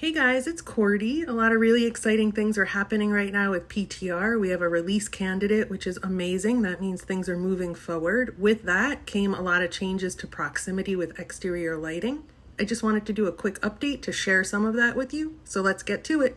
Hey guys, it's Cordy. A lot of really exciting things are happening right now with PTR. We have a release candidate, which is amazing. That means things are moving forward. With that came a lot of changes to proximity with exterior lighting. I just wanted to do a quick update to share some of that with you. So let's get to it.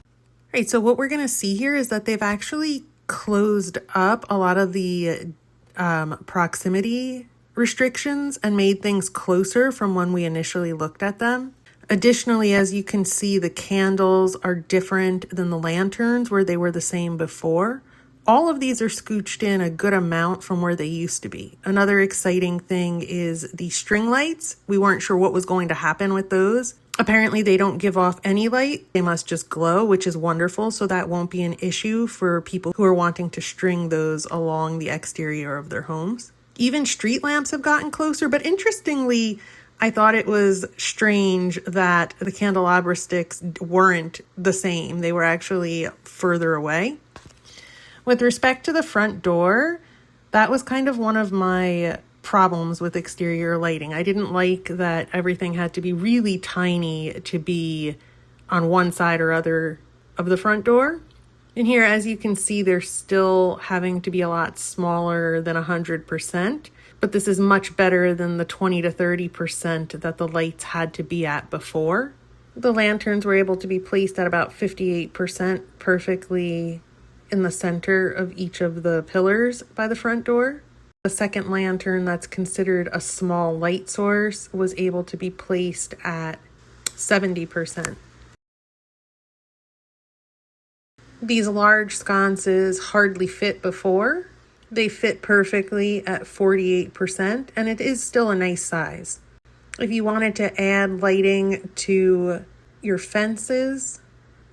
All right, so what we're going to see here is that they've actually closed up a lot of the proximity restrictions and made things closer from when we initially looked at them. Additionally, as you can see, the candles are different than the lanterns where they were the same before. All of these are scooched in a good amount from where they used to be. Another exciting thing is the string lights. We weren't sure what was going to happen with those. Apparently, they don't give off any light. They must just glow, which is wonderful. So that won't be an issue for people who are wanting to string those along the exterior of their homes. Even street lamps have gotten closer, but interestingly, I thought it was strange that the candelabra sticks weren't the same. They were actually further away. With respect to the front door, that was kind of one of my problems with exterior lighting. I didn't like that everything had to be really tiny to be on one side or other of the front door. And here, as you can see, they're still having to be a lot smaller than 100%. But this is much better than the 20 to 30% that the lights had to be at before. The lanterns were able to be placed at about 58% perfectly in the center of each of the pillars by the front door. The second lantern that's considered a small light source was able to be placed at 70%. These large sconces hardly fit before. They fit perfectly at 48%, and it is still a nice size. If you wanted to add lighting to your fences,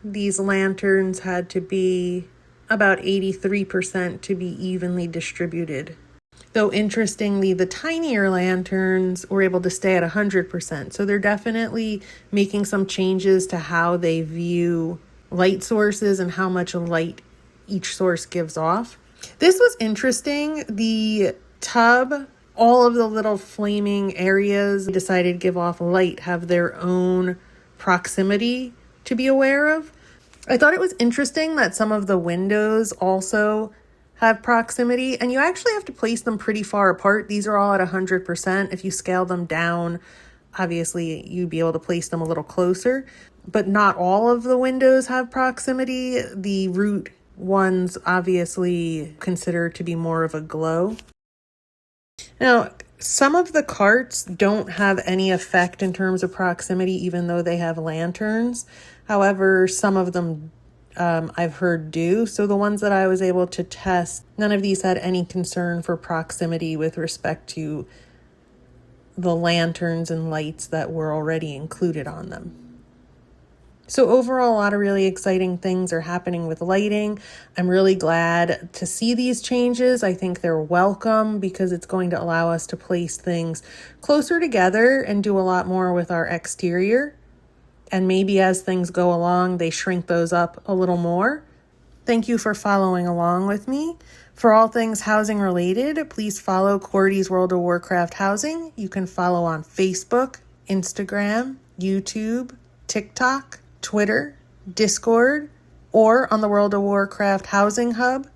these lanterns had to be about 83% to be evenly distributed. Though interestingly, the tinier lanterns were able to stay at 100%. So they're definitely making some changes to how they view light sources and how much light each source gives off. This was interesting. The tub, all of the little flaming areas decided to give off light have their own proximity to be aware of. I thought it was interesting that some of the windows also have proximity, and you actually have to place them pretty far apart. These are all at 100%. If you scale them down, obviously you'd be able to place them a little closer, but not all of the windows have proximity. The root ones obviously considered to be more of a glow. Now, some of the carts don't have any effect in terms of proximity, even though they have lanterns. However, some of them I've heard do. So the ones that I was able to test, none of these had any concern for proximity with respect to the lanterns and lights that were already included on them. So overall, a lot of really exciting things are happening with lighting. I'm really glad to see these changes. I think they're welcome because it's going to allow us to place things closer together and do a lot more with our exterior. And maybe as things go along, they shrink those up a little more. Thank you for following along with me. For all things housing related, please follow Cordy's World of Warcraft Housing. You can follow on Facebook, Instagram, YouTube, TikTok, Twitter, Discord, or on the World of Warcraft Housing Hub.